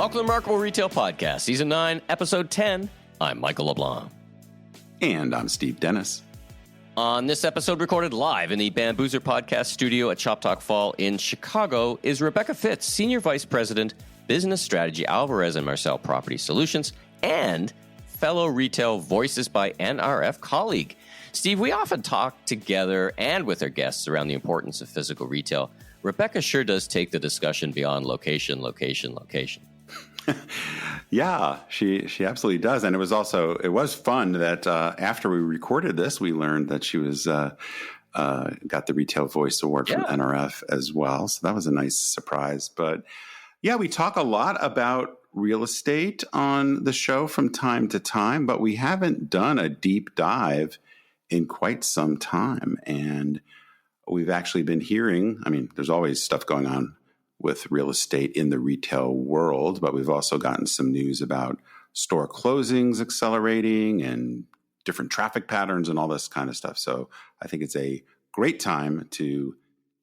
Welcome to the Remarkable Retail Podcast, Season 9, Episode 10. I'm Michael LeBlanc. And I'm Steve Dennis. On this episode, recorded live in the Bamboozer Podcast studio at Shop Talk Fall in Chicago, is Rebecca Fitz, Senior Vice President, Business Strategy, Alvarez and Marsal Property Solutions, and fellow Retail Voices by NRF colleague. Steve, we often talk together and with our guests around the importance of physical retail. Rebecca sure does take the discussion beyond location. Yeah, she absolutely does. And it was fun that after we recorded this, we learned that she was got the Retail Voice Award from NRF as well. So that was a nice surprise. But yeah, we talk a lot about real estate on the show from time to time, but we haven't done a deep dive in quite some time. And we've actually been hearing, there's always stuff going on with real estate in the retail world, but we've also gotten some news about store closings accelerating and different traffic patterns and all this kind of stuff. So I think it's a great time to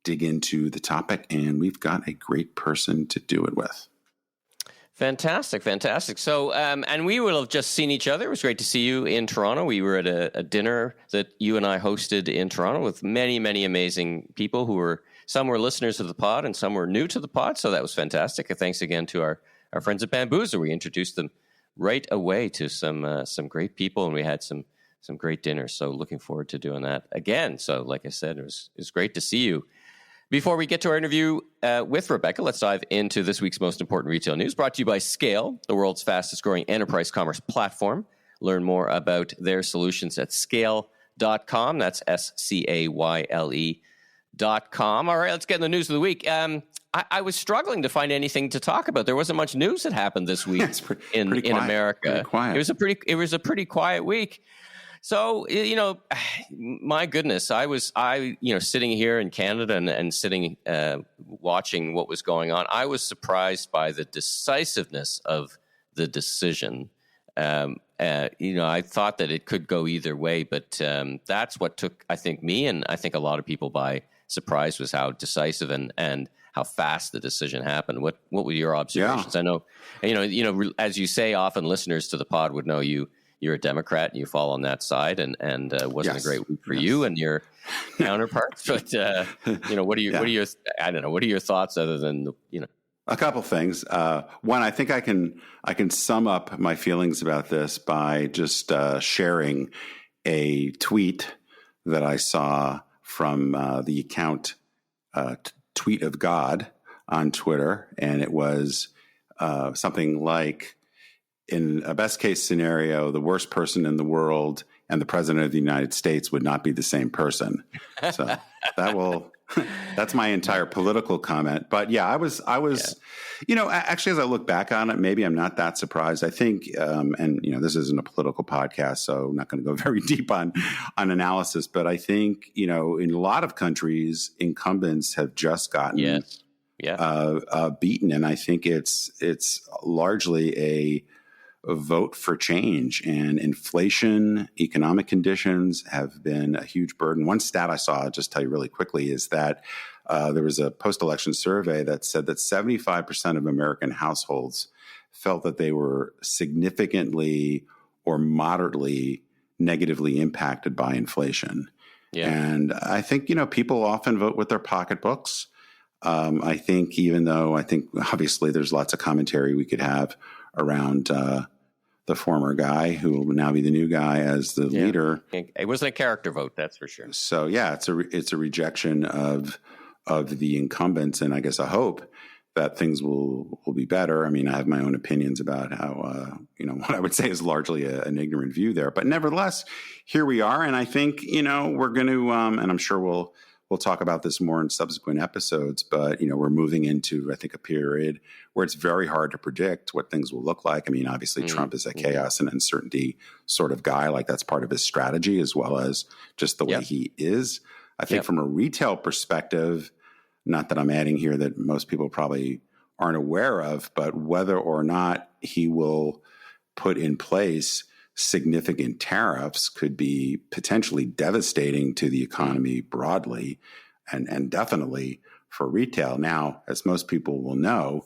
dig into the topic, and we've got a great person to do it with. Fantastic. So, and we will have just seen each other. It was great to see you in Toronto. We were at a dinner that you and I hosted in Toronto with many, many amazing people some were listeners of the pod and some were new to the pod. So that was fantastic. And thanks again to our friends at Bamboozer. We introduced them right away to some great people, and we had some great dinners. So looking forward to doing that again. So like I said, it was great to see you. Before we get to our interview with Rebecca, let's dive into this week's most important retail news, brought to you by Scale, the world's fastest growing enterprise commerce platform. Learn more about their solutions at scale.com. That's SCAYLE.com. All right, let's get in the news of the week. I was struggling to find anything to talk about. There wasn't much news that happened this week in America. Pretty quiet. It was a pretty quiet week. So, my goodness, I sitting here in Canada and sitting, watching what was going on. I was surprised by the decisiveness of the decision. I thought that it could go either way, but that's what took, I think, me and I think a lot of people by surprise was how decisive and how fast the decision happened. What were your observations? Yeah. I know, as you say, often listeners to the pod would know you're a Democrat and you fall on that side, and wasn't a great week for you and your counterparts. But what are your thoughts other than a couple things. One, I think I can sum up my feelings about this by just sharing a tweet that I saw from the account Tweet of God on Twitter, and it was something like, in a best case scenario, the worst person in the world and the president of the United States would not be the same person. So that's my entire political comment. But yeah, I was, actually, as I look back on it, maybe I'm not that surprised. I think, this isn't a political podcast, so I'm not going to go very deep on analysis, but I think, in a lot of countries, incumbents have just gotten beaten. And I think it's largely a vote for change, and inflation, economic conditions have been a huge burden. One stat I saw, I'll just tell you really quickly, is that there was a post-election survey that said that 75% of American households felt that they were significantly or moderately negatively impacted by inflation. Yeah. And I think, people often vote with their pocketbooks. I think obviously there's lots of commentary we could have around the former guy who will now be the new guy as the leader. It wasn't a character vote, that's for sure. So yeah, it's a rejection of the incumbents, and I guess I hope that things will be better. I have my own opinions about how what I would say is largely an ignorant view there, but nevertheless, here we are, and I think we're going to, and I'm sure we'll talk about this more in subsequent episodes, but, we're moving into, I think, a period where it's very hard to predict what things will look like. Obviously, Trump is a chaos and uncertainty sort of guy. Like, that's part of his strategy, as well as just the way he is. I think from a retail perspective, not that I'm adding here that most people probably aren't aware of, but whether or not he will put in place significant tariffs could be potentially devastating to the economy broadly, and definitely for retail. Now, as most people will know,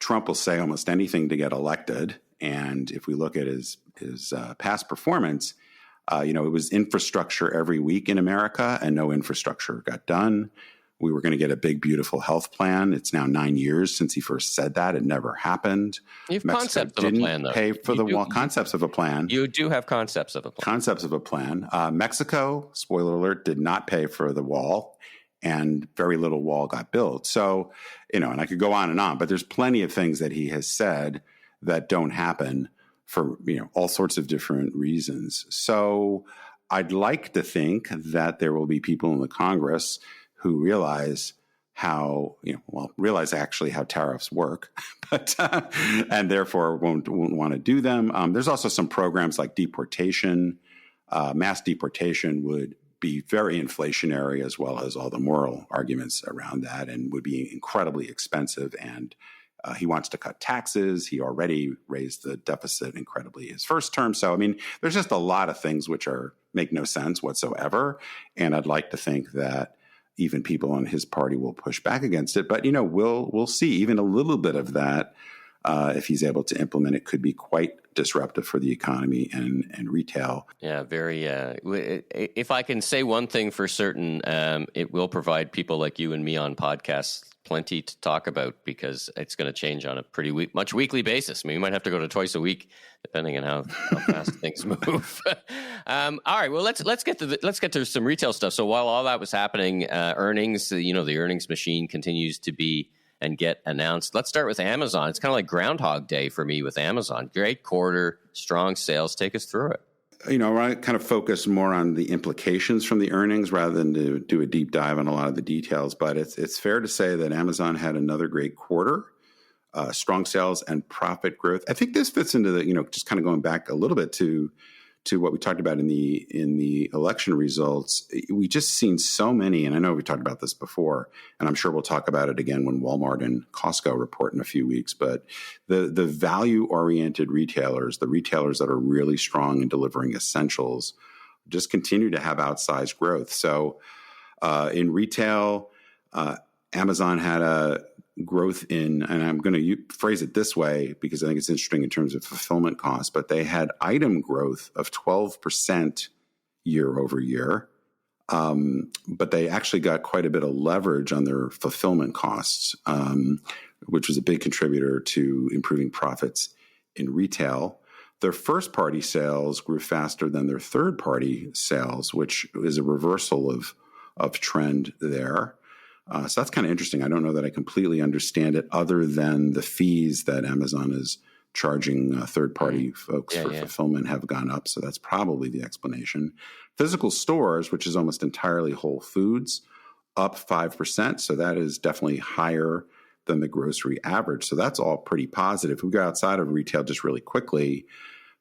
Trump will say almost anything to get elected. And if we look at his past performance, it was infrastructure every week in America, and no infrastructure got done. We were going to get a big, beautiful health plan. It's now 9 years since he first said that. It never happened. You have concepts of a plan, though. Pay for the wall. Concepts of a plan. You do have concepts of a plan. Concepts of a plan. Mexico, spoiler alert, did not pay for the wall, and very little wall got built. So, and I could go on, but there's plenty of things that he has said that don't happen for, all sorts of different reasons. So I'd like to think that there will be people in the Congress who realize actually how tariffs work, but and therefore won't want to do them. There's also some programs like deportation. Mass deportation would be very inflationary, as well as all the moral arguments around that, and would be incredibly expensive. And he wants to cut taxes. He already raised the deficit incredibly his first term. So, there's just a lot of things which make no sense whatsoever. And I'd like to think that even people in his party will push back against it. But, we'll see. Even a little bit of that, if he's able to implement it, could be quite disruptive for the economy and retail. Yeah, very. If I can say one thing for certain, it will provide people like you and me on podcasts plenty to talk about, because it's going to change on a pretty much weekly basis. We might have to go to twice a week, depending on how fast things move. All right, well let's get to some retail stuff. So while all that was happening, earnings, the earnings machine continues to be and get announced. Let's start with Amazon. It's kind of like Groundhog Day for me with Amazon. Great quarter, strong sales. Take us through it. I kind of focus more on the implications from the earnings rather than to do a deep dive on a lot of the details. But it's fair to say that Amazon had another great quarter, strong sales and profit growth. I think this fits into the, just kind of going back a little bit to what we talked about in the election results. We just seen so many, and I know we talked about this before, and I'm sure we'll talk about it again when Walmart and Costco report in a few weeks, but the value-oriented retailers, the retailers that are really strong in delivering essentials, just continue to have outsized growth. So in retail, Amazon had a growth in, and I'm going to phrase it this way because I think it's interesting in terms of fulfillment costs, but they had item growth of 12% year over year. But they actually got quite a bit of leverage on their fulfillment costs, which was a big contributor to improving profits in retail. Their first-party sales grew faster than their third-party sales, which is a reversal of trend there. So that's kind of interesting. I don't know that I completely understand it, other than the fees that Amazon is charging third-party folks for fulfillment have gone up. So that's probably the explanation. Physical stores, which is almost entirely Whole Foods, up 5%. So that is definitely higher than the grocery average. So that's all pretty positive. If we go outside of retail just really quickly,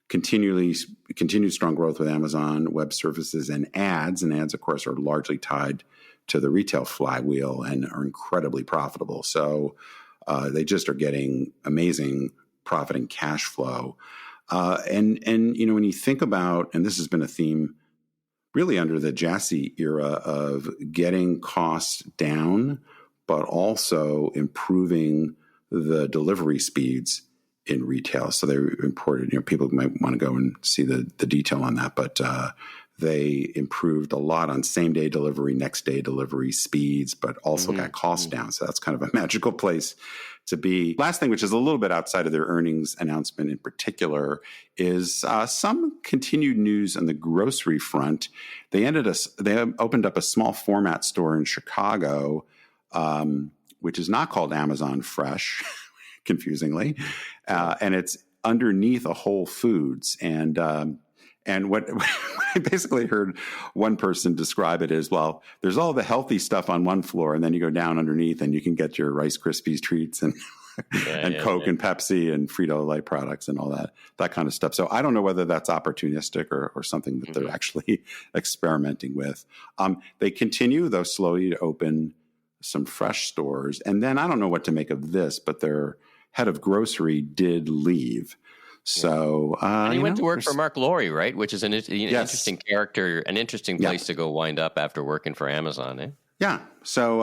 continued strong growth with Amazon Web Services and ads. And ads, of course, are largely tied to the retail flywheel and are incredibly profitable. So they just are getting amazing profit and cash flow. And when you think about, and this has been a theme really under the Jassy era of getting costs down, but also improving the delivery speeds in retail. So they reported, people might want to go and see the detail on that, but they improved a lot on same-day delivery, next-day delivery speeds, but also got costs down. So that's kind of a magical place to be. Last thing, which is a little bit outside of their earnings announcement in particular, is some continued news on the grocery front. They opened up a small format store in Chicago, which is not called Amazon Fresh, confusingly, and it's underneath a Whole Foods. And what I basically heard one person describe it as, well, there's all the healthy stuff on one floor, and then you go down underneath and you can get your Rice Krispies treats and Coke and Pepsi and Frito-Lay products and all that kind of stuff. So I don't know whether that's opportunistic or something that they're actually experimenting with. They continue, though, slowly to open some fresh stores. And then I don't know what to make of this, but their head of grocery did leave. So and he went to work for Mark Laurie, right? Which is an interesting character, an interesting place to go wind up after working for Amazon. Eh? Yeah. So,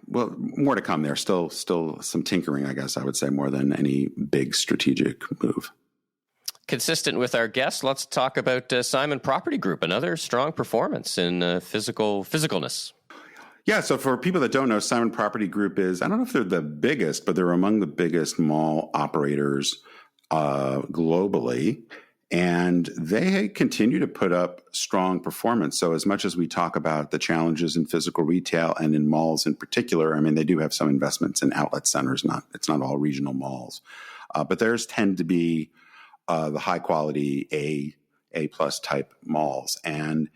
well, more to come there. Still some tinkering, I guess I would say, more than any big strategic move. Consistent with our guests, let's talk about Simon Property Group, another strong performance in physicalness. Yeah, so for people that don't know, Simon Property Group is, I don't know if they're the biggest, but they're among the biggest mall operators globally. And they continue to put up strong performance. So as much as we talk about the challenges in physical retail and in malls in particular, I mean, they do have some investments in outlet centers. It's not all regional malls. But theirs tend to be the high quality A plus type malls. And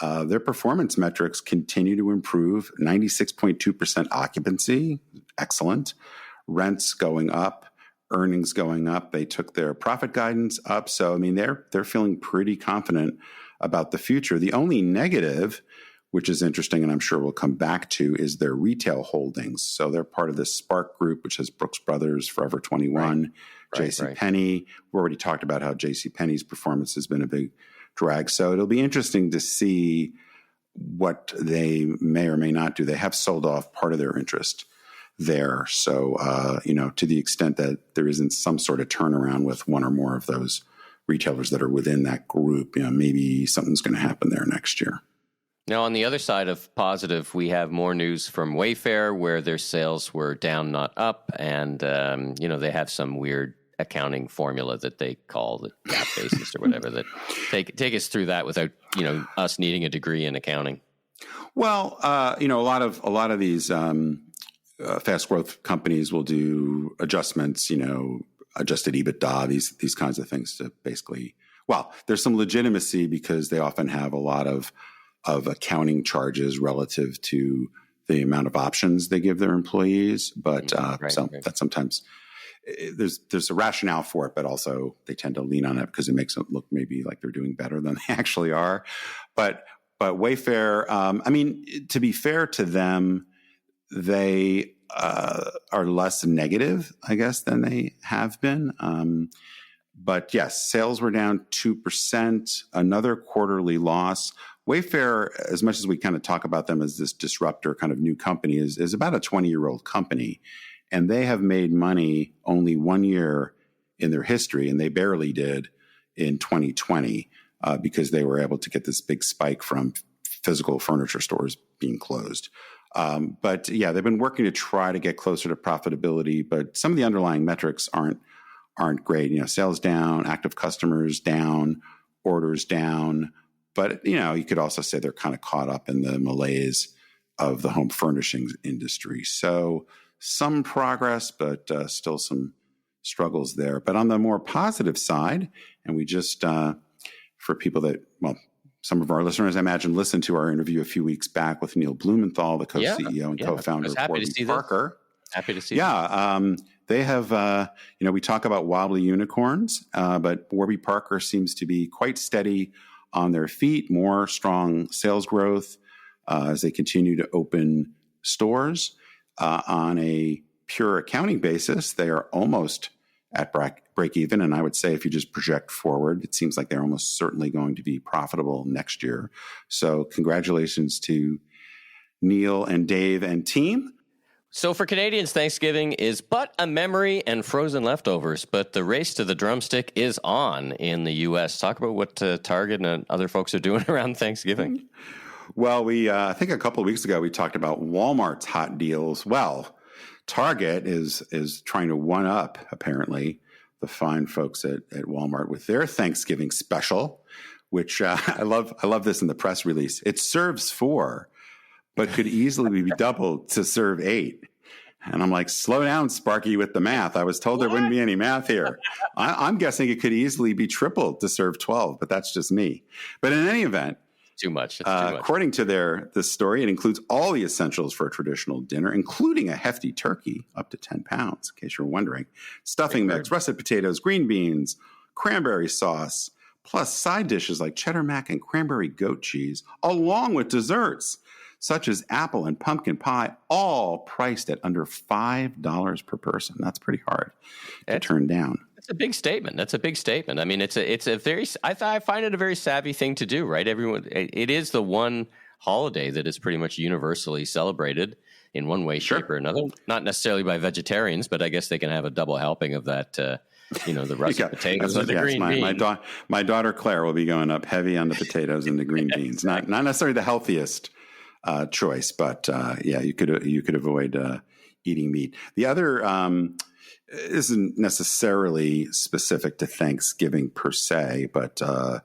their performance metrics continue to improve. 96.2% occupancy, excellent. Rents going up, earnings going up. They took their profit guidance up. So, I mean, they're feeling pretty confident about the future. The only negative, which is interesting, and I'm sure we'll come back to, is their retail holdings. So they're part of this Spark Group, which has Brooks Brothers, Forever 21, JCPenney. We already talked about how JCPenney's performance has been a big drag. So it'll be interesting to see what they may or may not do. They have sold off part of their interest there. So, to the extent that there isn't some sort of turnaround with one or more of those retailers that are within that group, maybe something's going to happen there next year. Now, on the other side of positive, we have more news from Wayfair, where their sales were down, not up. And, they have some weird accounting formula that they call the gap basis or whatever, that take us through that without, us needing a degree in accounting. Well, a lot of these fast growth companies will do adjustments, adjusted EBITDA, these kinds of things to basically, well, there's some legitimacy because they often have a lot of accounting charges relative to the amount of options they give their employees. But that sometimes there's a rationale for it, but also they tend to lean on it because it makes it look maybe like they're doing better than they actually are. But Wayfair, to be fair to them, they are less negative, I guess, than they have been. But yes, sales were down 2%, another quarterly loss. Wayfair, as much as we kind of talk about them as this disruptor kind of new company, is about a 20-year-old company. And they have made money only 1 year in their history, and they barely did in 2020 because they were able to get this big spike from physical furniture stores being closed. But yeah, they've been working to try to get closer to profitability, but some of the underlying metrics aren't great. Sales down, active customers down, orders down. But, you could also say they're kind of caught up in the malaise of the home furnishings industry. So some progress, but still some struggles there. But on the more positive side, and we just, for people that, some of our listeners, I imagine, listened to our interview a few weeks back with Neil Blumenthal, the co-CEO and co-founder of Warby Parker. Happy to see that. They have, we talk about wobbly unicorns, but Warby Parker seems to be quite steady on their feet, more strong sales growth as they continue to open stores. On a pure accounting basis, they are almost at break even. And I would say if you just project forward, it seems like they're almost certainly going to be profitable next year. So congratulations to Neil and Dave and team. So for Canadians, Thanksgiving is but a memory and frozen leftovers, but the race to the drumstick is on in the U.S. Talk about what Target and other folks are doing around Thanksgiving. Well, I think a couple of weeks ago, we talked about Walmart's hot deals. Well, Target is trying to one-up, apparently, the fine folks at Walmart with their Thanksgiving special, which I love this in the press release. It serves 4, but could easily be doubled to serve 8. And I'm like, slow down, Sparky, with the math. I was told there wouldn't be any math here. I'm guessing it could easily be tripled to serve 12, but that's just me. But in any event, Too much. It's too much. According to this story, it includes all the essentials for a traditional dinner, including a hefty turkey, up to 10 pounds, in case you're wondering, stuffing mix, russet potatoes, green beans, cranberry sauce, plus side dishes like cheddar mac and cranberry goat cheese, along with desserts such as apple and pumpkin pie, all priced at under $5 per person. That's pretty hard to turn down. That's a big statement. I mean, it's a very, I find it a very savvy thing to do, right? It is the one holiday that is pretty much universally celebrated in one way, shape, or another. Not necessarily by vegetarians, but I guess they can have a double helping of that, the russet potatoes and the green beans. My daughter Claire will be going up heavy on the potatoes and the green beans. Not necessarily the healthiest choice, but you could avoid eating meat. The other isn't necessarily specific to Thanksgiving per se, but in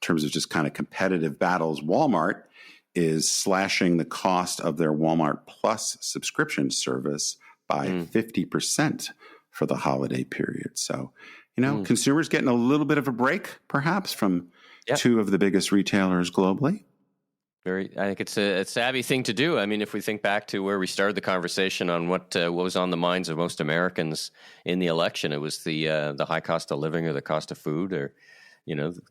terms of just kind of competitive battles, Walmart is slashing the cost of their Walmart Plus subscription service by 50% for the holiday period. So, consumers getting a little bit of a break, perhaps, from two of the biggest retailers globally. I think it's a savvy thing to do. I mean, if we think back to where we started the conversation on what was on the minds of most Americans in the election, it was the high cost of living or the cost of food, or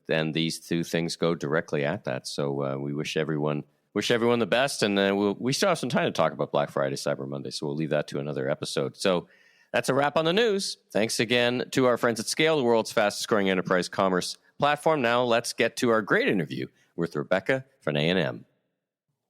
and these two things go directly at that. So we wish everyone the best, and we still have some time to talk about Black Friday, Cyber Monday, so we'll leave that to another episode. So that's a wrap on the news. Thanks again to our friends at Scale, the world's fastest growing enterprise commerce platform. Now let's get to our great interview with Rebecca from A&M.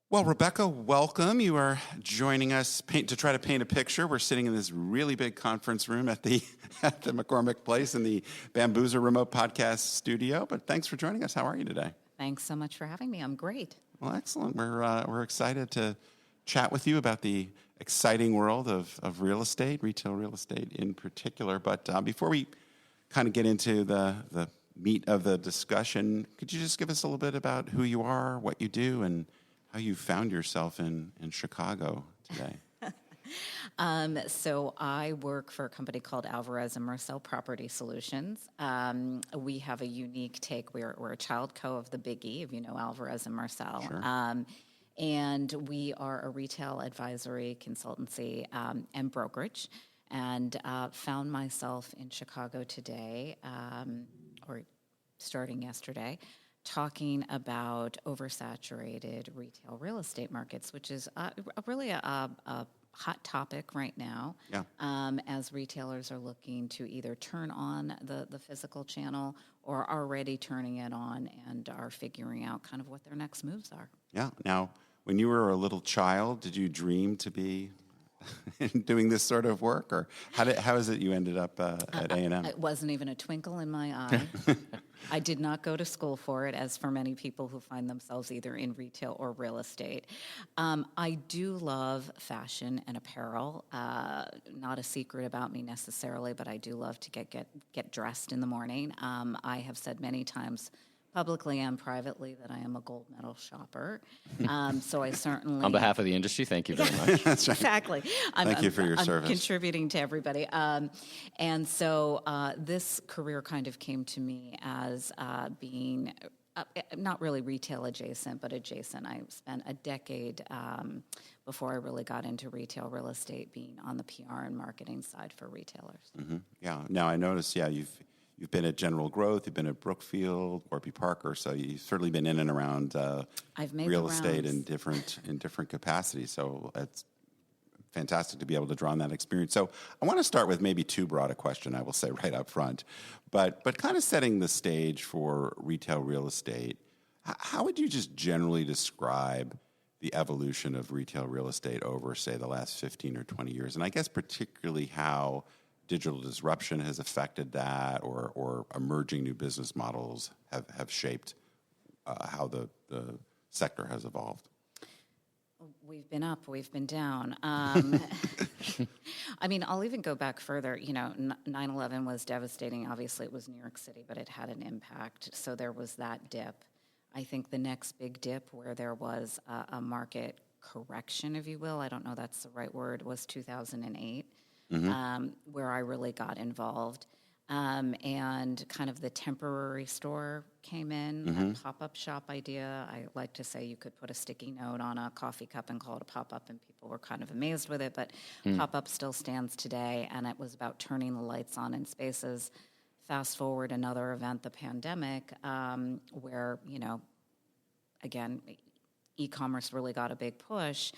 Well, Rebecca, welcome. You are joining us to try to paint a picture. We're sitting in this really big conference room at the McCormick Place in the Bambuser Remote Podcast Studio. But thanks for joining us. How are you today? Thanks so much for having me. I'm great. Well, excellent. We're excited to chat with you about the exciting world of real estate, retail real estate in particular. But before we kind of get into the meat of the discussion, could you just give us a little bit about who you are, what you do, and how you found yourself in Chicago today? So I work for a company called Alvarez and Marsal Property Solutions. We have a unique take. We're a child co of the Big E, if you know Alvarez and Marsal. Sure. And we are a retail advisory, consultancy, and brokerage. And found myself in Chicago today, or starting yesterday, talking about oversaturated retail real estate markets, which is really a hot topic right now. Yeah. As retailers are looking to either turn on the physical channel or are already turning it on and are figuring out kind of what their next moves are. Yeah. Now, when you were a little child, did you dream to be doing this sort of work, or how is it you ended up at A&M? It wasn't even a twinkle in my eye. I did not go to school for it, as for many people who find themselves either in retail or real estate. I do love fashion and apparel. Not a secret about me necessarily, but I do love to get dressed in the morning. I have said many times, publicly and privately, that I am a gold medal shopper. So I certainly... On behalf of the industry, thank you very much. That's right. Exactly. Thank you for your service. Contributing to everybody. And so this career kind of came to me as being not really retail adjacent, but adjacent. I spent a decade before I really got into retail real estate being on the PR and marketing side for retailers. Mm-hmm. Yeah. Now I noticed, you've been at General Growth, you've been at Brookfield, Warby Parker, so you've certainly been in and around I've made real the estate rounds. in different capacities. So it's fantastic to be able to draw on that experience. So I want to start with maybe too broad a question, I will say right up front, but kind of setting the stage for retail real estate. How would you just generally describe the evolution of retail real estate over, say, the last 15 or 20 years? And I guess particularly how digital disruption has affected that, or emerging new business models have shaped how the sector has evolved. We've been up, we've been down. I mean, I'll even go back further. 9/11 was devastating. Obviously, it was New York City, but it had an impact. So there was that dip. I think the next big dip where there was a market correction, if you will, I don't know that's the right word, was 2008. Mm-hmm. Where I really got involved. And kind of the temporary store came in, Mm-hmm. that pop-up shop idea. I like to say you could put a sticky note on a coffee cup and call it a pop-up, and people were kind of amazed with it, but pop-up still stands today, and it was about turning the lights on in spaces. Fast forward another event, the pandemic, where, again, e-commerce really got a big push.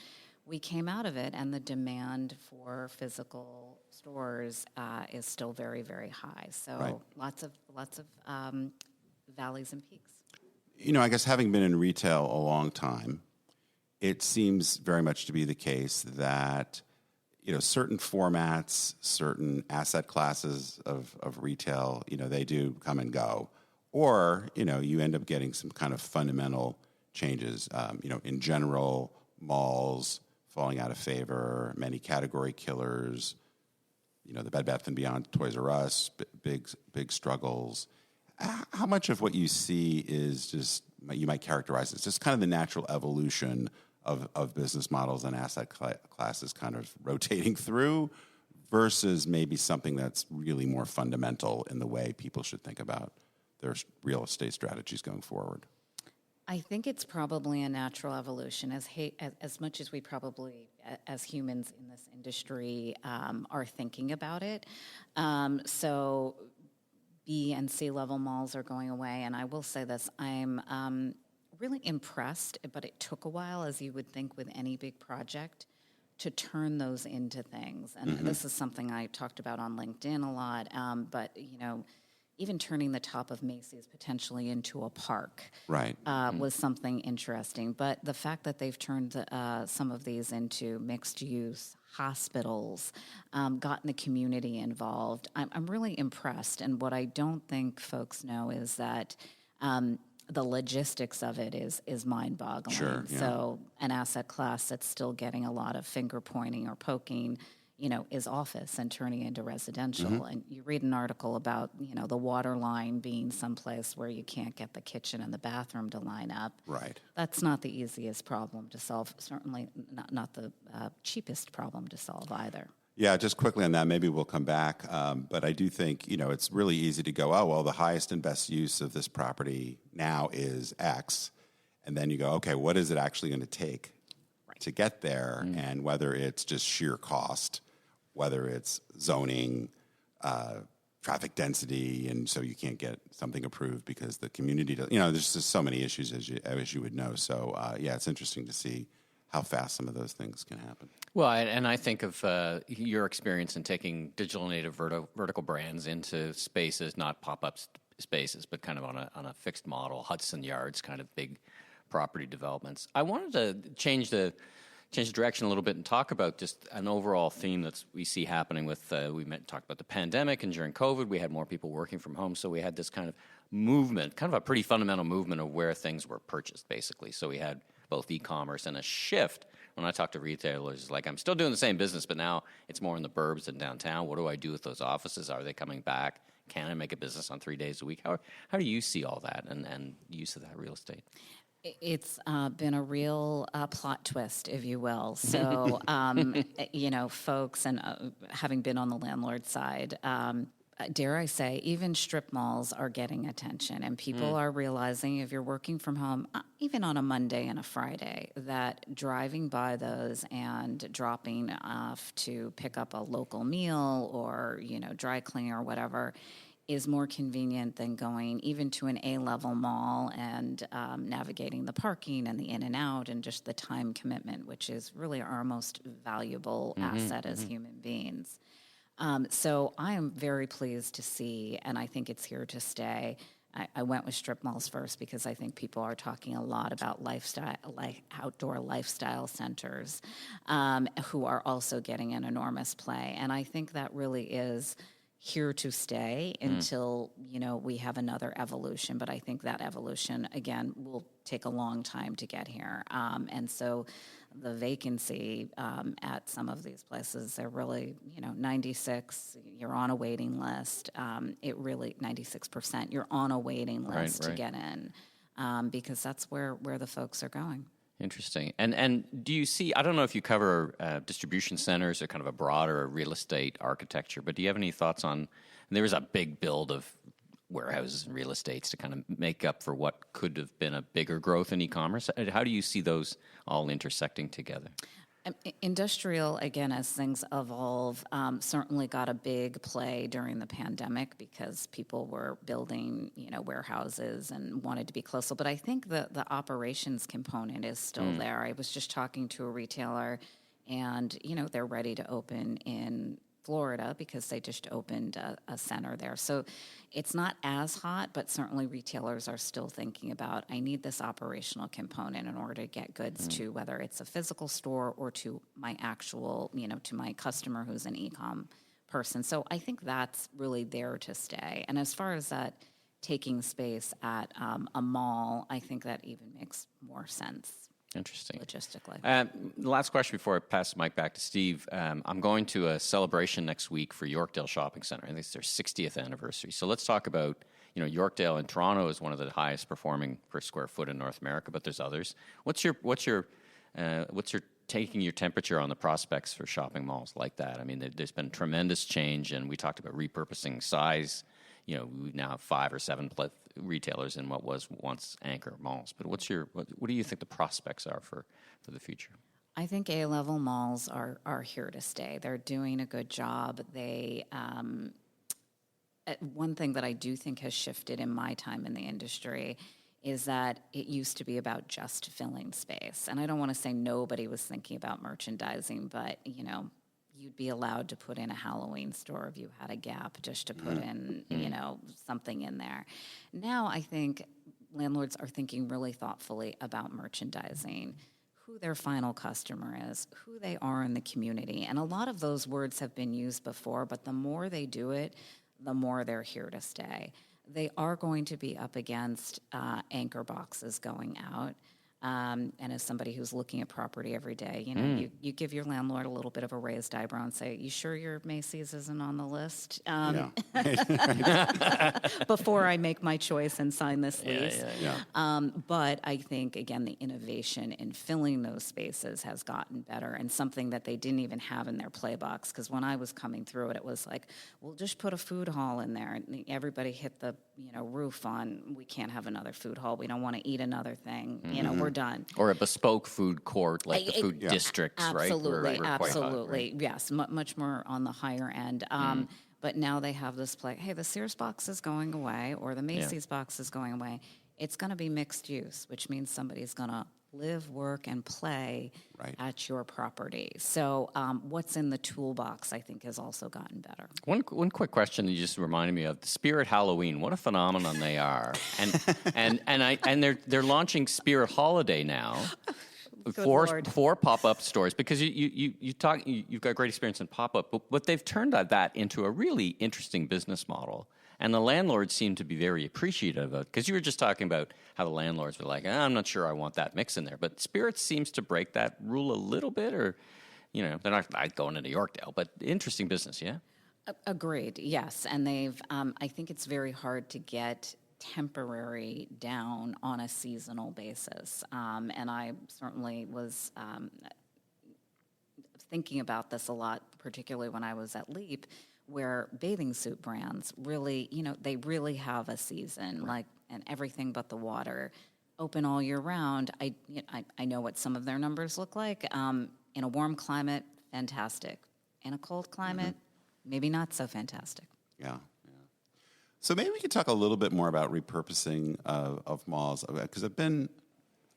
We came out of it, and the demand for physical stores is still very, very high. So Right. lots of valleys and peaks. I guess having been in retail a long time, it seems very much to be the case that certain formats, certain asset classes of retail, they do come and go, or you end up getting some kind of fundamental changes. In general, malls falling out of favor, many category killers. The Bed Bath & Beyond, Toys R Us, big struggles. How much of what you see is just, you might characterize as just kind of the natural evolution of business models and asset classes kind of rotating through versus maybe something that's really more fundamental in the way people should think about their real estate strategies going forward? I think it's probably a natural evolution, as much as we probably, as humans in this industry, are thinking about it. So B and C level malls are going away, and I will say this, I'm really impressed, but it took a while, as you would think with any big project, to turn those into things. And this is something I talked about on LinkedIn a lot, but even turning the top of Macy's potentially into a park was something interesting. But the fact that they've turned some of these into mixed use hospitals, gotten the community involved, I'm really impressed. And what I don't think folks know is that the logistics of it is mind-boggling. Sure, yeah. So an asset class that's still getting a lot of finger pointing or poking, is office and turning into residential. And you read an article about, the water line being someplace where you can't get the kitchen and the bathroom to line up. Right. That's not the easiest problem to solve, certainly not the cheapest problem to solve either. Yeah, just quickly on that, maybe we'll come back. But I do think, it's really easy to go, oh, well, the highest and best use of this property now is X. And then you go, okay, what is it actually going to take to get there? And whether it's just sheer cost, whether it's zoning, traffic density, and so you can't get something approved because the community does, there's just so many issues as you would know. So, it's interesting to see how fast some of those things can happen. Well, and I think of your experience in taking digital native vertical brands into spaces, not pop-up spaces, but kind of on a fixed model, Hudson Yards kind of big property developments. I wanted to change the direction a little bit and talk about just an overall theme that we see happening with, talked about the pandemic, and during COVID, we had more people working from home, so we had this kind of movement, kind of a pretty fundamental movement of where things were purchased, basically. So we had both e-commerce and a shift. When I talk to retailers, like, I'm still doing the same business, but now it's more in the burbs than downtown. What do I do with those offices? Are they coming back? Can I make a business on 3 days a week? How do you see all that and use of that real estate? It's been a real plot twist, if you will. So, folks, and having been on the landlord side, dare I say, even strip malls are getting attention, and people are realizing if you're working from home, even on a Monday and a Friday, that driving by those and dropping off to pick up a local meal or, dry cleaning or whatever is more convenient than going even to an A-level mall and navigating the parking and the in and out and just the time commitment, which is really our most valuable asset as human beings. So I am very pleased to see, and I think it's here to stay. I went with strip malls first because I think people are talking a lot about outdoor lifestyle centers who are also getting an enormous play. And I think that really is here to stay until, we have another evolution. But I think that evolution, again, will take a long time to get here. And so the vacancy at some of these places, they're really, 96, you're on a waiting list. 96%, you're on a waiting list to get in because that's where the folks are going. Interesting. And do you see, I don't know if you cover distribution centers or kind of a broader real estate architecture, but do you have any thoughts on, there was a big build of warehouses and real estates to kind of make up for what could have been a bigger growth in e-commerce. How do you see those all intersecting together? Industrial, again, as things evolve, certainly got a big play during the pandemic because people were building, warehouses and wanted to be closer. But I think the operations component is still there. I was just talking to a retailer, and they're ready to open in Florida because they just opened a center there. So it's not as hot, but certainly retailers are still thinking about, I need this operational component in order to get goods to whether it's a physical store or to my actual, to my customer who's an e-com person. So I think that's really there to stay. And as far as that taking space at a mall, I think that even makes more sense. Interesting. Logistically. The last question before I pass the mic back to Steve. I'm going to a celebration next week for Yorkdale Shopping Center. I think it's their 60th anniversary. So let's talk about, Yorkdale in Toronto is one of the highest performing per square foot in North America, but there's others. What's your taking your temperature on the prospects for shopping malls like that? I mean, there's been tremendous change, and we talked about repurposing size. We now have 5 or 7 retailers in what was once anchor malls. But what do you think the prospects are for the future? I think A-level malls are here to stay. They're doing a good job. They one thing that I do think has shifted in my time in the industry is that it used to be about just filling space. And I don't want to say nobody was thinking about merchandising, but, you'd be allowed to put in a Halloween store if you had a gap just to put in, something in there. Now I think landlords are thinking really thoughtfully about merchandising, who their final customer is, who they are in the community. And a lot of those words have been used before, but the more they do it, the more they're here to stay. They are going to be up against anchor boxes going out. And as somebody who's looking at property every day, you give your landlord a little bit of a raised eyebrow and say, you sure your Macy's isn't on the list? Before I make my choice and sign this lease. But I think, again, the innovation in filling those spaces has gotten better, and something that they didn't even have in their playbox. Because when I was coming through it was like, we'll just put a food hall in there. And everybody hit the roof on, we can't have another food hall. We don't want to eat another thing. We're done. Or a bespoke food court like the food districts, absolutely, right? Absolutely, yes, much more on the higher end. But now they have this play, hey, the Sears box is going away or the Macy's box is going away. It's going to be mixed use, which means somebody's going to live, work, and play at your property. So what's in the toolbox, I think, has also gotten better. One quick question you just reminded me of: the Spirit Halloween. What a phenomenon they are! And they're launching Spirit Holiday now. Four pop-up stores, because you've got great experience in pop-up, but they've turned that into a really interesting business model. And the landlords seem to be very appreciative of it, because you were just talking about how the landlords were like, I'm not sure I want that mix in there. But Spirit seems to break that rule a little bit, or, they're not going into Yorkdale, but interesting business, yeah? Agreed, yes. And they've, I think it's very hard to get temporary down on a seasonal basis. And I certainly was thinking about this a lot, particularly when I was at Leap, where bathing suit brands really, they really have a season, and everything but the water, open all year round. I know what some of their numbers look like. In a warm climate, fantastic. In a cold climate, maybe not so fantastic. Yeah. So maybe we could talk a little bit more about repurposing of malls, because I don't know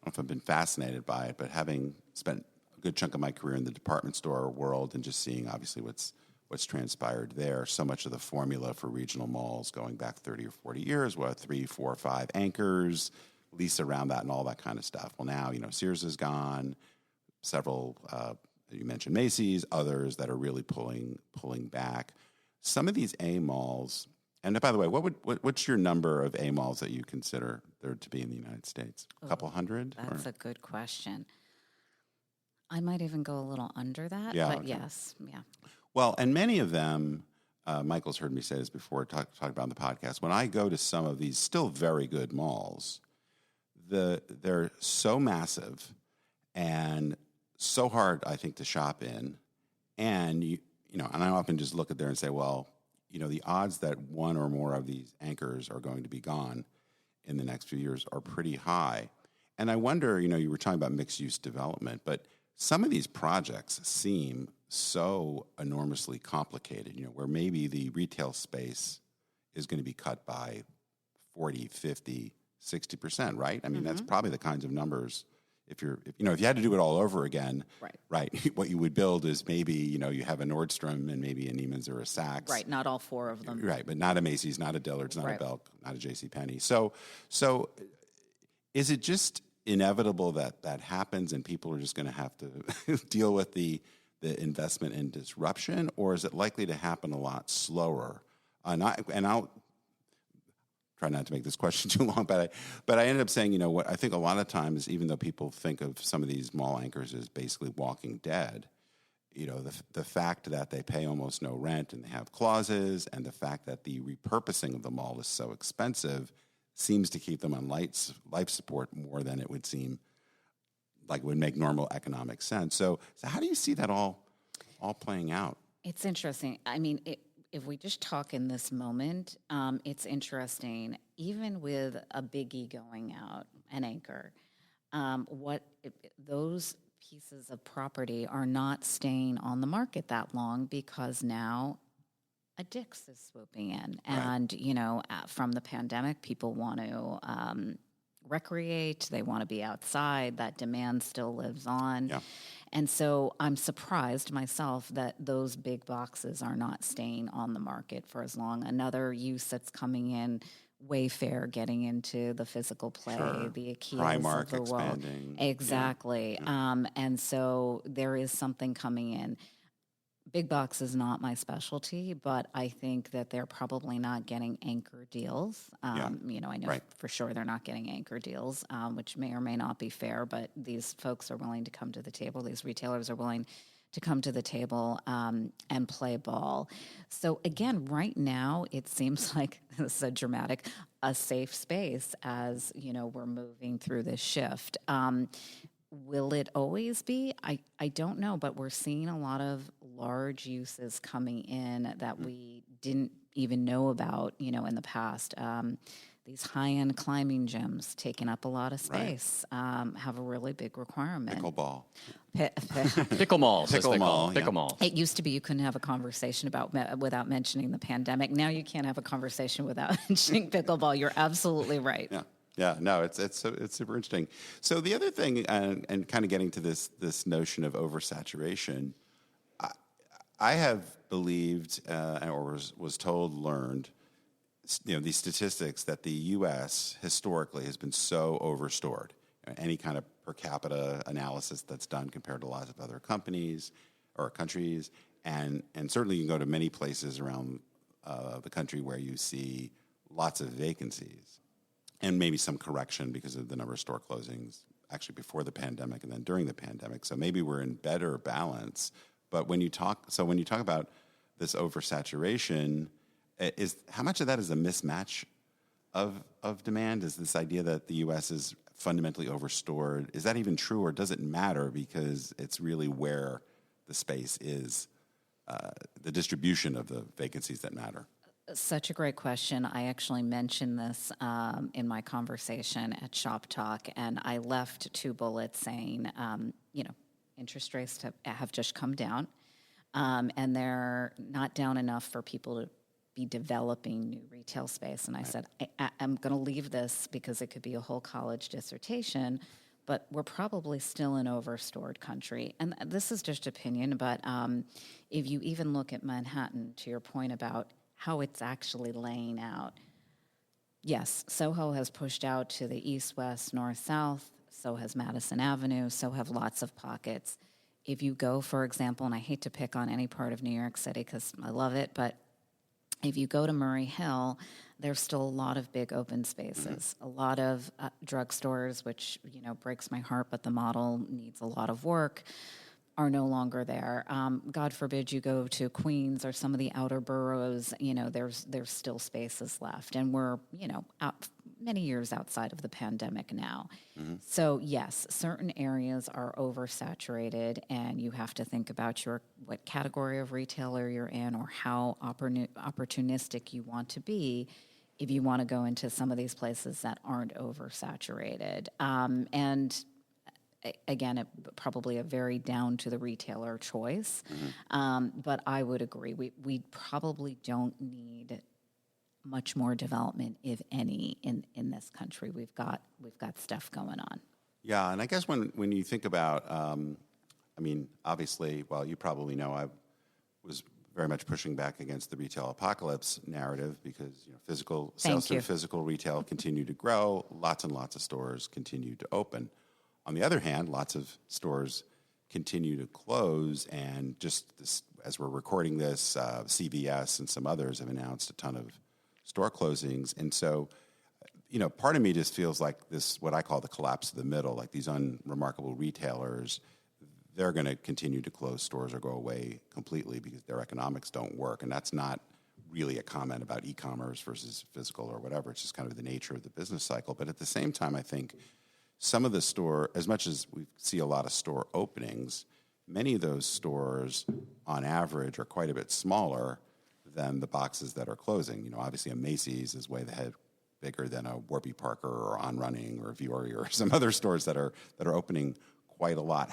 if I've been fascinated by it, but having spent a good chunk of my career in the department store world and just seeing obviously what's transpired there, so much of the formula for regional malls going back 30 or 40 years, 3, 4, 5 anchors, lease around that and all that kind of stuff. Well, now, Sears is gone, several, you mentioned Macy's, others that are really pulling back. Some of these A malls, and by the way, what's your number of A malls that you consider there to be in the United States? A couple hundred? That's a good question. I might even go a little under that, yes, yeah. Well, and many of them, Michael's heard me say this before, talk about on the podcast. When I go to some of these still very good malls, they're so massive and so hard, I think, to shop in. And and I often just look at there and say, well, the odds that one or more of these anchors are going to be gone in the next few years are pretty high. And I wonder, you were talking about mixed-use development, but some of these projects seem so enormously complicated, where maybe the retail space is going to be cut by 40, 50, 60%, right? I mean, that's probably the kinds of numbers, if you had to do it all over again, Right. what you would build is maybe, you have a Nordstrom and maybe a Neiman's or a Saks. Right, not all four of them. Right, but not a Macy's, not a Dillard's, not a Right. Belk, not a JCPenney. So is it just inevitable that happens and people are just going to have to deal with the investment and disruption, or is it likely to happen a lot slower? I'll try not to make this question too long, but I ended up saying, what I think a lot of times, even though people think of some of these mall anchors as basically Walking Dead, the fact that they pay almost no rent and they have clauses, and the fact that the repurposing of the mall is so expensive seems to keep them on life support more than it would seem like it would make normal economic sense. So how do you see that all playing out? It's interesting. I mean, if we just talk in this moment, it's interesting. Even with a biggie going out, an anchor, those pieces of property are not staying on the market that long because now a Dick's is swooping in. And, from the pandemic, people want to recreate. They want to be outside. That demand still lives on. Yeah. And so I'm surprised myself that those big boxes are not staying on the market for as long. Another use that's coming in, Wayfair getting into the physical play, the IKEAs Primark of the world. expanding. Exactly. Yeah. And so there is something coming in. Big box is not my specialty, but I think that they're probably not getting anchor deals. I know for sure they're not getting anchor deals, which may or may not be fair, but these folks are willing to come to the table. These retailers are willing to come to the table and play ball. So again, right now, it seems like, this is a safe space as, we're moving through this shift. Will it always be? I don't know, but we're seeing a lot of large uses coming in that we didn't even know about, in the past. These high-end climbing gyms taking up a lot of space, have a really big requirement. Pickleball. Pickle malls. Pickle mall, Pickle malls. It used to be you couldn't have a conversation without mentioning the pandemic. Now you can't have a conversation without mentioning pickleball. You're absolutely right. Yeah. Yeah, no, it's super interesting. So the other thing, and kind of getting to this notion of oversaturation, I have believed or was told, learned, these statistics that the U.S. historically has been so overstored. Any kind of per capita analysis that's done compared to lots of other companies or countries, and certainly you can go to many places around the country where you see lots of vacancies. And maybe some correction because of the number of store closings actually before the pandemic and then during the pandemic. So maybe we're in better balance. But when you talk about this oversaturation, how much of that is a mismatch of demand? Is this idea that the U.S. is fundamentally overstored? Is that even true, or does it matter because it's really where the space is, the distribution of the vacancies that matter? Such a great question. I actually mentioned this in my conversation at Shop Talk, and I left 2 bullets saying, interest rates have just come down, and they're not down enough for people to be developing new retail space. And I said, I'm going to leave this because it could be a whole college dissertation, but we're probably still an overstored country. And this is just opinion, but if you even look at Manhattan, to your point about how it's actually laying out. Yes, Soho has pushed out to the east, west, north, south. So has Madison Avenue. So have lots of pockets. If you go, for example, and I hate to pick on any part of New York City because I love it, but if you go to Murray Hill, there's still a lot of big open spaces, a lot of drugstores, which, breaks my heart, but the model needs a lot of work, are no longer there. God forbid you go to Queens or some of the outer boroughs, there's still spaces left. And we're, many years outside of the pandemic now. Mm-hmm. So yes, certain areas are oversaturated, and you have to think about what category of retailer you're in or how opportunistic you want to be if you want to go into some of these places that aren't oversaturated. And again, probably a very down to the retailer choice. Mm-hmm. But I would agree. We probably don't need much more development, if any, in this country. We've got stuff going on. Yeah, and I guess when you think about, I mean, obviously, well, you probably know I was very much pushing back against the retail apocalypse narrative because physical sales through physical retail continue to grow, lots and lots of stores continue to open. On the other hand, lots of stores continue to close, and just this, as we're recording this, CVS and some others have announced a ton of store closings, and so part of me just feels like this, what I call the collapse of the middle, like these unremarkable retailers, they're going to continue to close stores or go away completely because their economics don't work. And that's not really a comment about e-commerce versus physical or whatever. It's just kind of the nature of the business cycle. But at the same time, I think some of the store, as much as we see a lot of store openings, many of those stores on average are quite a bit smaller than the boxes that are closing. Obviously a Macy's is way ahead bigger than a Warby Parker or On Running or Vuori or some other stores that are opening quite a lot.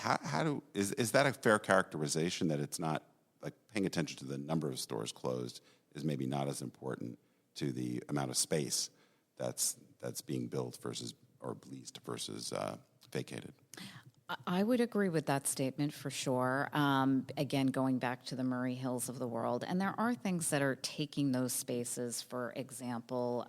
Is that a fair characterization, that it's not like paying attention to the number of stores closed is maybe not as important to the amount of space that's being built versus or leased versus vacated? I would agree with that statement for sure. Again, going back to the Murray Hills of the world, and there are things that are taking those spaces. For example,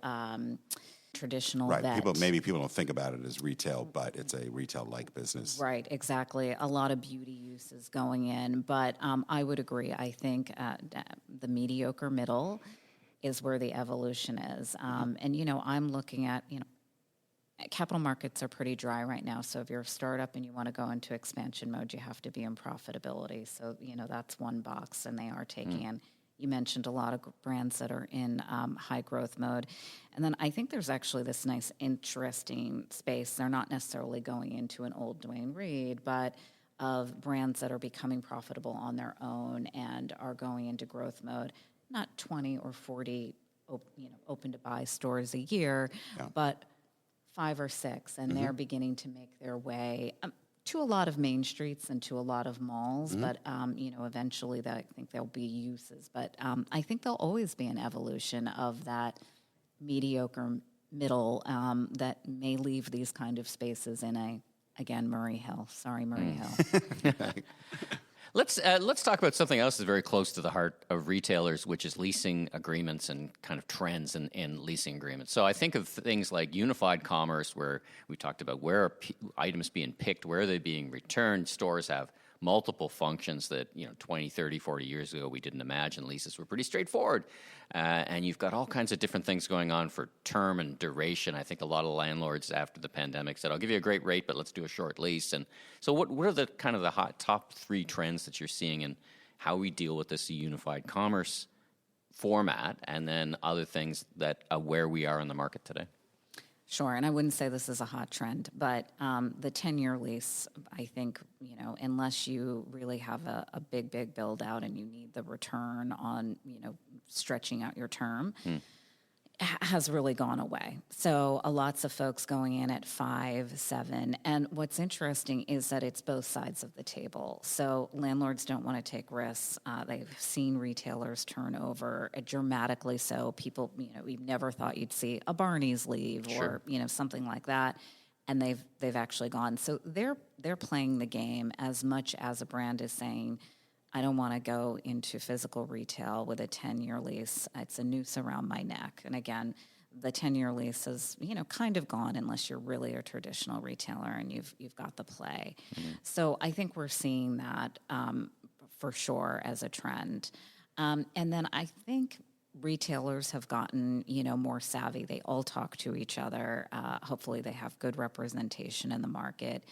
traditional vet. People don't think about it as retail, but it's a retail-like business. Right, exactly. A lot of beauty use is going in, but I would agree. I think the mediocre middle is where the evolution is. And I'm looking at capital markets are pretty dry right now. So if you're a startup and you want to go into expansion mode, you have to be in profitability. So, that's one box, and they are taking in. You mentioned a lot of brands that are in high growth mode. And then I think there's actually this nice, interesting space. They're not necessarily going into an old Dwayne Reed, but of brands that are becoming profitable on their own and are going into growth mode. Not 20 or 40 open to buy stores a year, but 5 or 6, and they're beginning to make their way to a lot of main streets and to a lot of malls. But eventually, I think there'll be uses. But I think there'll always be an evolution of that mediocre middle that may leave these kind of spaces in Murray Hill. Sorry, Murray Hill. Let's talk about something else that's very close to the heart of retailers, which is leasing agreements and kind of trends in leasing agreements. So I think of things like unified commerce, where we talked about where are items being picked, where are they being returned. Stores have multiple functions that 20, 30, 40 years ago we didn't imagine. Leases were pretty straightforward. And you've got all kinds of different things going on for term and duration. I think a lot of landlords after the pandemic said, I'll give you a great rate, but let's do a short lease. And so what are the kind of the top 3 trends that you're seeing in how we deal with this unified commerce format, and then other things that where we are in the market today? Sure, and I wouldn't say this is a hot trend, but the 10-year lease, I think, unless you really have a big build out and you need the return on, stretching out your term, has really gone away. So lots of folks going in at 5, 7. And what's interesting is that it's both sides of the table. So landlords don't want to take risks. They've seen retailers turn over dramatically. So people, we never thought you'd see a Barney's leave or, something like that. And they've actually gone. So they're playing the game as much as a brand is saying, I don't want to go into physical retail with a 10-year lease. It's a noose around my neck. And again, the 10-year lease is, kind of gone unless you're really a traditional retailer and you've got the play. So I think we're seeing that for sure as a trend. And then I think retailers have gotten, more savvy. They all talk to each other. Hopefully they have good representation in the market,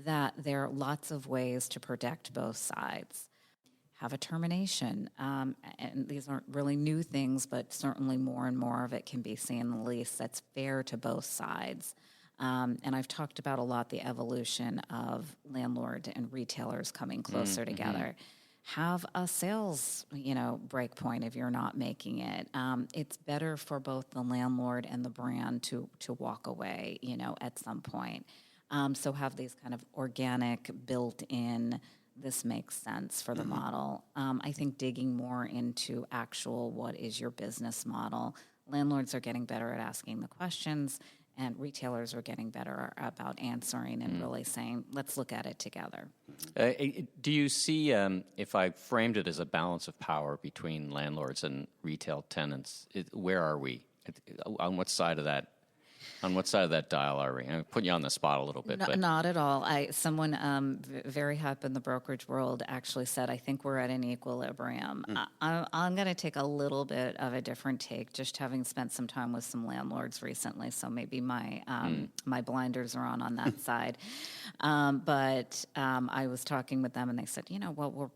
that there are lots of ways to protect both sides. Have a termination. And these aren't really new things, but certainly more and more of it can be seen in the lease that's fair to both sides. And I've talked about a lot the evolution of landlord and retailers coming closer together. Have a sales, break point if you're not making it. It's better for both the landlord and the brand to walk away, at some point. So have these kind of organic, built-in, this makes sense for the model. I think digging more into actual what is your business model. Landlords are getting better at asking the questions, And retailers are getting better about answering and really saying, let's look at it together. Do you see, if I framed it as a balance of power between landlords and retail tenants, where are we? On what side of that? On what side of that dial are we? I'm putting you on the spot a little bit. No, but not at all. Someone very high up in the brokerage world actually said, I think we're at an equilibrium. I'm going to take a little bit of a different take, just having spent some time with some landlords recently, so maybe my my blinders are on that side. But I was talking with them, and they said, well,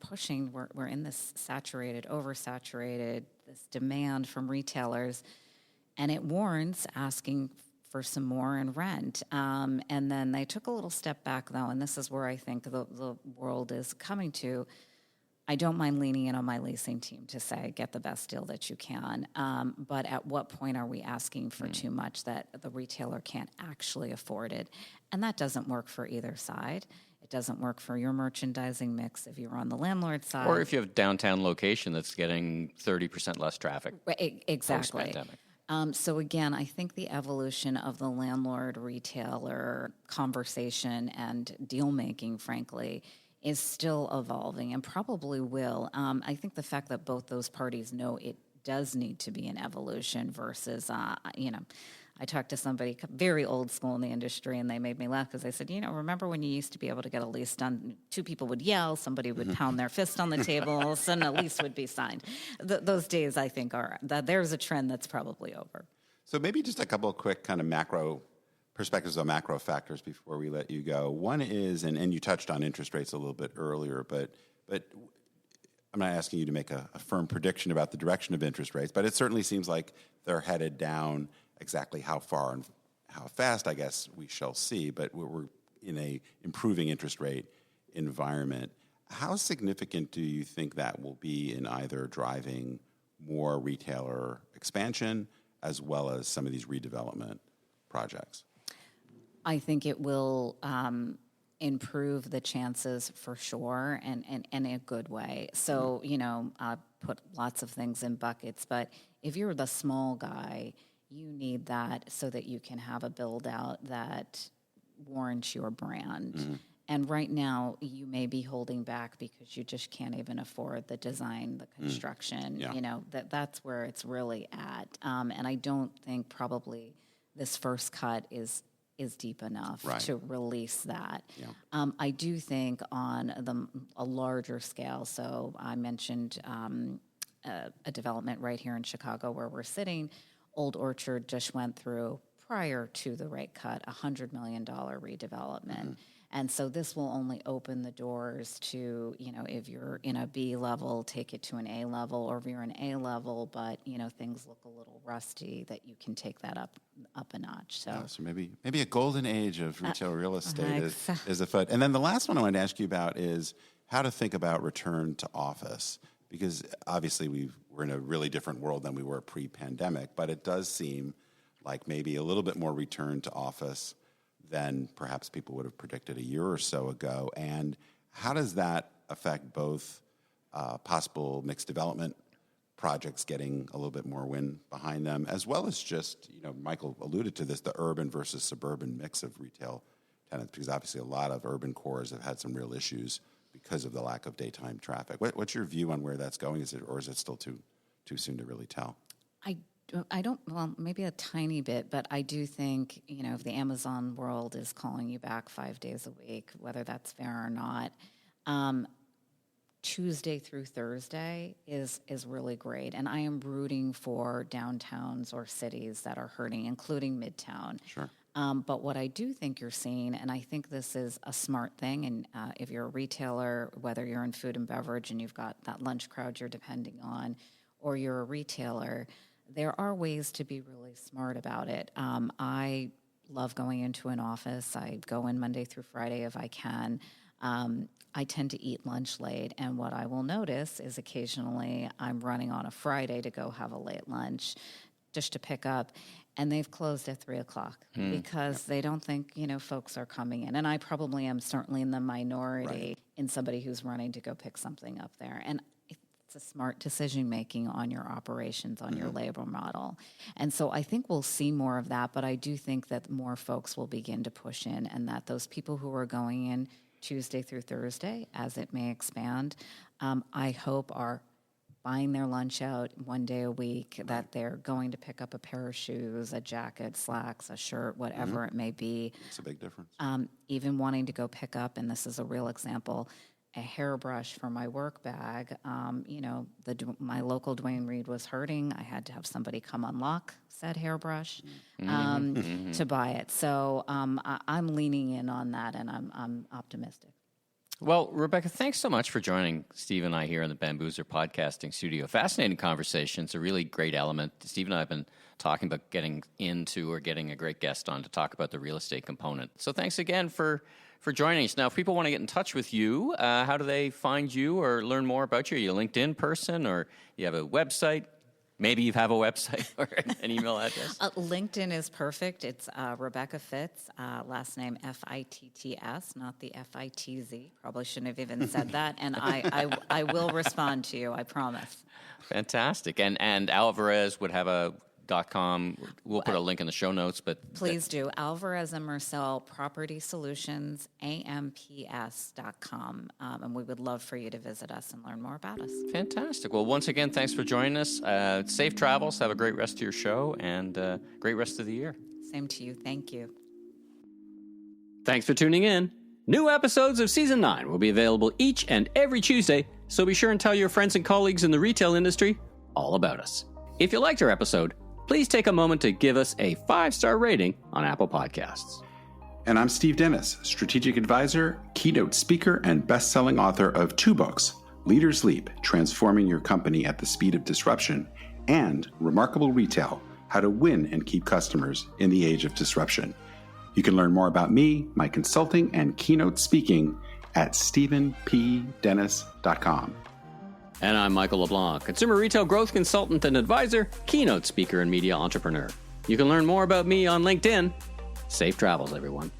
we're in this oversaturated, this demand from retailers, and it warrants asking for some more in rent. And then they took a little step back, though, and this is where I think the world is coming to. I don't mind leaning in on my leasing team to say, get the best deal that you can. But at what point are we asking for too much that the retailer can't actually afford it? And that doesn't work for either side. It doesn't work for your merchandising mix if you're on the landlord side. or if you have a downtown location that's getting 30% less traffic. Exactly. Post-pandemic. So again, I think the evolution of the landlord-retailer conversation and deal-making, frankly, is still evolving and probably will. I think the fact that both those parties know it does need to be an evolution versus, I talked to somebody very old school in the industry, and they made me laugh because they said, remember when you used to be able to get a lease done, two people would yell, somebody would pound their fist on the table, and a lease would be signed. Those days, I think, there's a trend that's probably over. So maybe just a couple of quick kind of macro perspectives on macro factors before we let you go. One is, and you touched on interest rates a little bit earlier, but I'm not asking you to make a firm prediction about the direction of interest rates, but it certainly seems like they're headed down. Exactly how far and how fast, I guess, we shall see, but we're in a improving interest rate environment. How significant do you think that will be in either driving more retailer expansion as well as some of these redevelopment projects? I think it will improve the chances for sure, and in a good way. So, I put lots of things in buckets, but if you're the small guy, you need that so that you can have a build out that warrants your brand. Mm-hmm. And right now, you may be holding back because you just can't even afford the design, the construction. Yeah. That's where it's really at. And I don't think probably this first cut is deep enough to release that. Yeah. I do think on a larger scale. So I mentioned a development right here in Chicago where we're sitting. Old Orchard just went through, prior to the rate cut, $100 million redevelopment. Mm-hmm. And so this will only open the doors to, if you're in a B level, take it to an A level, or if you're an A level, but, things look a little rusty, that you can take that up a notch. So, so maybe a golden age of retail real estate is afoot. And then the last one I wanted to ask you about is how to think about return to office. Because obviously we're in a really different world than we were pre-pandemic, but it does seem like maybe a little bit more return to office than perhaps people would have predicted a year or so ago. And how does that affect both possible mixed development projects getting a little bit more wind behind them, as well as just, Michael alluded to this, the urban versus suburban mix of retail tenants, because obviously a lot of urban cores have had some real issues because of the lack of daytime traffic. What's your view on where that's going? Is it still too soon to really tell? I don't, well, maybe a tiny bit, but I do think, if the Amazon world is calling you back 5 days a week, whether that's fair or not, Tuesday through Thursday is really great. And I am rooting for downtowns or cities that are hurting, including Midtown. Sure. But what I do think you're seeing, and I think this is a smart thing, and if you're a retailer, whether you're in food and beverage and you've got that lunch crowd you're depending on, or you're a retailer, there are ways to be really smart about it. I love going into an office. I go in Monday through Friday if I can. I tend to eat lunch late, and what I will notice is occasionally I'm running on a Friday to go have a late lunch just to pick up, and they've closed at 3:00 because they don't think, folks are coming in. And I probably am certainly in the minority in somebody who's running to go pick something up there. And It's a smart decision-making on your operations, on your labor model. And so I think we'll see more of that, but I do think that more folks will begin to push in, and that those people who are going in Tuesday through Thursday, as it may expand, I hope are buying their lunch out one day a week, that they're going to pick up a pair of shoes, a jacket, slacks, a shirt, whatever it may be. It's a big difference. Even wanting to go pick up, and this is a real example, a hairbrush for my work bag. My local Dwayne Reed was hurting. I had to have somebody come unlock said hairbrush to buy it. So I'm leaning in on that, and I'm optimistic. Well, Rebecca, thanks so much for joining Steve and I here in the Bamboozer Podcasting Studio. Fascinating conversation. It's a really great element. Steve and I have been talking about getting a great guest on to talk about the real estate component. So thanks again for joining us. Now, if people want to get in touch with you, how do they find you or learn more about you? Are you a LinkedIn person, or you have a website? Maybe you have a website or an email address? LinkedIn is perfect. It's Rebecca Fitz, last name Fitts, not the Fitz. Probably shouldn't have even said that. And I will respond to you, I promise. Fantastic. And Alvarez would have a .com. We'll put a link in the show notes. But please do. Alvarez and Marsal Property Solutions, amps.com. And we would love for you to visit us and learn more about us. Fantastic. Well, once again, thanks for joining us. Safe travels. Have a great rest of your show, and great rest of the year. Same to you. Thank you. Thanks for tuning in. New episodes of Season 9 will be available each and every Tuesday, so be sure and tell your friends and colleagues in the retail industry all about us. If you liked our episode, please take a moment to give us a 5-star rating on Apple Podcasts. And I'm Steve Dennis, strategic advisor, keynote speaker, and best-selling author of 2 books, Leaders Leap, Transforming Your Company at the Speed of Disruption, and Remarkable Retail, How to Win and Keep Customers in the Age of Disruption. You can learn more about me, my consulting, and keynote speaking at stephenpdennis.com. And I'm Michael LeBlanc, consumer retail growth consultant and advisor, keynote speaker, and media entrepreneur. You can learn more about me on LinkedIn. Safe travels, everyone.